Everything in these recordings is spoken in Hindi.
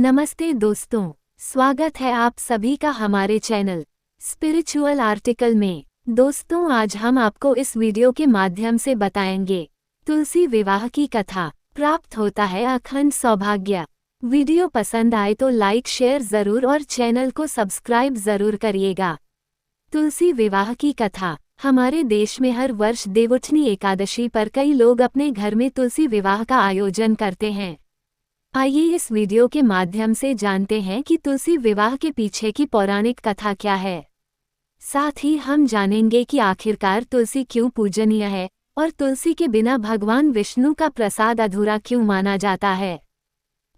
नमस्ते दोस्तों, स्वागत है आप सभी का हमारे चैनल स्पिरिचुअल आर्टिकल में। दोस्तों, आज हम आपको इस वीडियो के माध्यम से बताएंगे तुलसी विवाह की कथा। प्राप्त होता है अखंड सौभाग्य। वीडियो पसंद आए तो लाइक शेयर जरूर और चैनल को सब्सक्राइब जरूर करिएगा। तुलसी विवाह की कथा। हमारे देश में हर वर्ष देवउठनी एकादशी पर कई लोग अपने घर में तुलसी विवाह का आयोजन करते हैं। आइए इस वीडियो के माध्यम से जानते हैं कि तुलसी विवाह के पीछे की पौराणिक कथा क्या है। साथ ही हम जानेंगे कि आखिरकार तुलसी क्यों पूजनीय है और तुलसी के बिना भगवान विष्णु का प्रसाद अधूरा क्यों माना जाता है।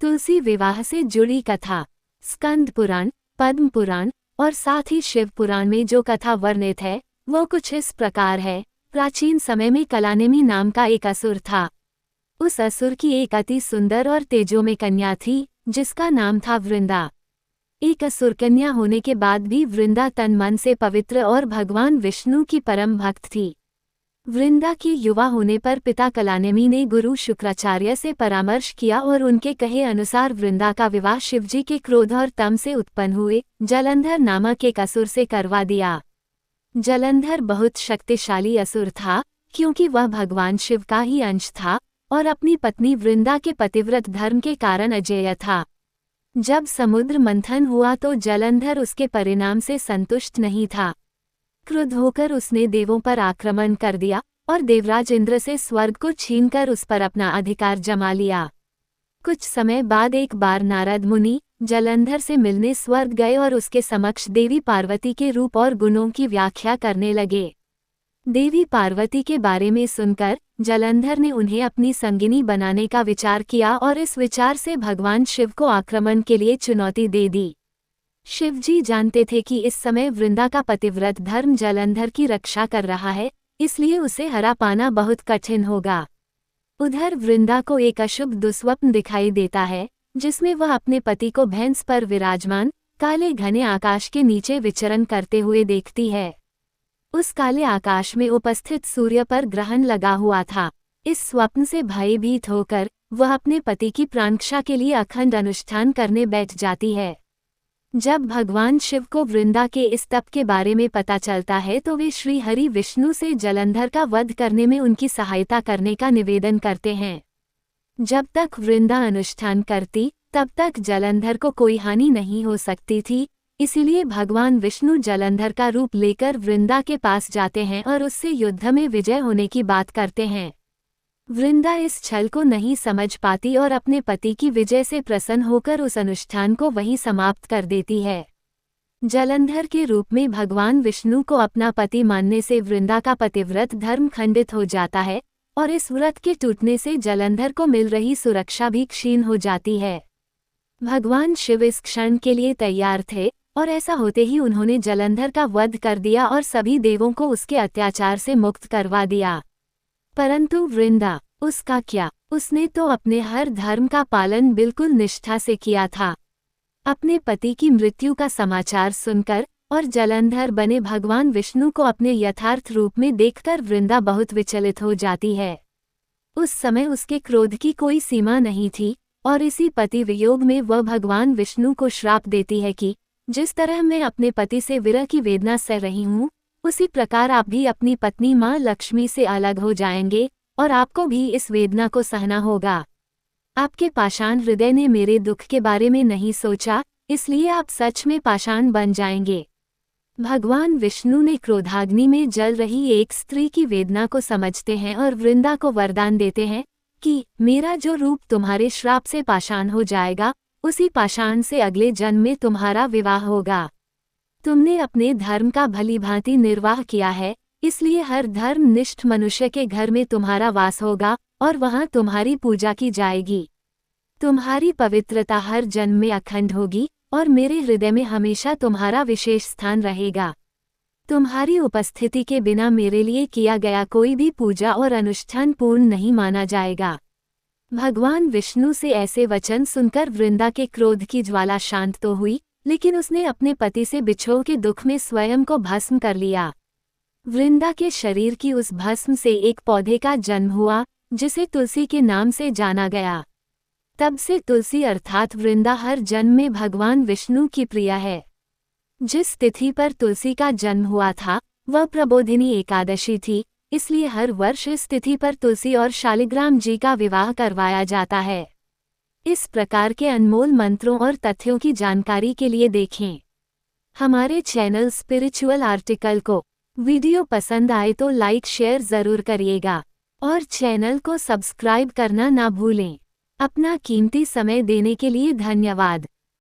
तुलसी विवाह से जुड़ी कथा। स्कंद पुराण, पद्म पुराण और साथ ही शिव पुराण में जो कथा वर्णित है वो कुछ इस प्रकार है। प्राचीन समय में कलानेमी नाम का एक असुर था। उस असुर की एक अति सुंदर और तेजोमय कन्या थी जिसका नाम था वृंदा। एक असुर कन्या होने के बाद भी वृंदा तन मन से पवित्र और भगवान विष्णु की परम भक्त थी। वृंदा के युवा होने पर पिता कलानेमी ने गुरु शुक्राचार्य से परामर्श किया और उनके कहे अनुसार वृंदा का विवाह शिवजी के क्रोध और तम से उत्पन्न हुए जलंधर नामक एक असुर से करवा दिया। जलंधर बहुत शक्तिशाली असुर था क्योंकि वह भगवान शिव का ही अंश था और अपनी पत्नी वृंदा के पतिव्रत धर्म के कारण अजेय था। जब समुद्र मंथन हुआ तो जलंधर उसके परिणाम से संतुष्ट नहीं था। क्रुद्ध होकर उसने देवों पर आक्रमण कर दिया और देवराज इंद्र से स्वर्ग को छीनकर उस पर अपना अधिकार जमा लिया। कुछ समय बाद एक बार नारद मुनि जलंधर से मिलने स्वर्ग गए और उसके समक्ष देवी पार्वती के रूप और गुणों की व्याख्या करने लगे। देवी पार्वती के बारे में सुनकर जलंधर ने उन्हें अपनी संगिनी बनाने का विचार किया और इस विचार से भगवान शिव को आक्रमण के लिए चुनौती दे दी। शिवजी जानते थे कि इस समय वृंदा का पतिव्रत धर्म जलंधर की रक्षा कर रहा है, इसलिए उसे हरा पाना बहुत कठिन होगा। उधर वृंदा को एक अशुभ दुस्वप्न दिखाई देता है जिसमें वह अपने पति को भैंस पर विराजमान काले घने आकाश के नीचे विचरण करते हुए देखती है। उस काले आकाश में उपस्थित सूर्य पर ग्रहण लगा हुआ था। इस स्वप्न से भयभीत होकर वह अपने पति की प्राणरक्षा के लिए अखंड अनुष्ठान करने बैठ जाती है। जब भगवान शिव को वृंदा के इस तप के बारे में पता चलता है तो वे श्री हरि विष्णु से जलंधर का वध करने में उनकी सहायता करने का निवेदन करते हैं। जब तक वृंदा अनुष्ठान करती तब तक जलंधर को कोई हानि नहीं हो सकती थी, इसीलिए भगवान विष्णु जलंधर का रूप लेकर वृंदा के पास जाते हैं और उससे युद्ध में विजय होने की बात करते हैं। वृंदा इस छल को नहीं समझ पाती और अपने पति की विजय से प्रसन्न होकर उस अनुष्ठान को वहीं समाप्त कर देती है। जलंधर के रूप में भगवान विष्णु को अपना पति मानने से वृंदा का पतिव्रत धर्म खंडित हो जाता है और इस व्रत के टूटने से जलंधर को मिल रही सुरक्षा भी क्षीण हो जाती है। भगवान शिव इस क्षण के लिए तैयार थे और ऐसा होते ही उन्होंने जलंधर का वध कर दिया और सभी देवों को उसके अत्याचार से मुक्त करवा दिया। परंतु वृंदा, उसका क्या? उसने तो अपने हर धर्म का पालन बिल्कुल निष्ठा से किया था। अपने पति की मृत्यु का समाचार सुनकर और जलंधर बने भगवान विष्णु को अपने यथार्थ रूप में देखकर वृंदा बहुत विचलित हो जाती है। उस समय उसके क्रोध की कोई सीमा नहीं थी और इसी पति वियोग में वह भगवान विष्णु को श्राप देती है कि जिस तरह मैं अपने पति से विरह की वेदना सह रही हूँ, उसी प्रकार आप भी अपनी पत्नी माँ लक्ष्मी से अलग हो जाएंगे और आपको भी इस वेदना को सहना होगा। आपके पाषाण हृदय ने मेरे दुख के बारे में नहीं सोचा, इसलिए आप सच में पाषाण बन जाएंगे। भगवान विष्णु ने क्रोधाग्नि में जल रही एक स्त्री की वेदना को समझते हैं और वृंदा को वरदान देते हैं कि मेरा जो रूप तुम्हारे श्राप से पाषाण हो जाएगा, उसी पाषाण से अगले जन्म में तुम्हारा विवाह होगा। तुमने अपने धर्म का भलीभांति निर्वाह किया है, इसलिए हर धर्मनिष्ठ मनुष्य के घर में तुम्हारा वास होगा और वहां तुम्हारी पूजा की जाएगी। तुम्हारी पवित्रता हर जन्म में अखंड होगी और मेरे हृदय में हमेशा तुम्हारा विशेष स्थान रहेगा। तुम्हारी उपस्थिति के बिना मेरे लिए किया गया कोई भी पूजा और अनुष्ठान पूर्ण नहीं माना जाएगा। भगवान विष्णु से ऐसे वचन सुनकर वृंदा के क्रोध की ज्वाला शांत तो हुई, लेकिन उसने अपने पति से बिछोह के दुख में स्वयं को भस्म कर लिया। वृंदा के शरीर की उस भस्म से एक पौधे का जन्म हुआ जिसे तुलसी के नाम से जाना गया। तब से तुलसी अर्थात वृंदा हर जन्म में भगवान विष्णु की प्रिया है। जिस तिथि पर तुलसी का जन्म हुआ था वह प्रबोधिनी एकादशी थी, इसलिए हर वर्ष इस तिथि पर तुलसी और शालिग्राम जी का विवाह करवाया जाता है। इस प्रकार के अनमोल मंत्रों और तथ्यों की जानकारी के लिए देखें हमारे चैनल स्पिरिचुअल आर्टिकल को। वीडियो पसंद आए तो लाइक शेयर ज़रूर करिएगा और चैनल को सब्सक्राइब करना ना भूलें। अपना कीमती समय देने के लिए धन्यवाद।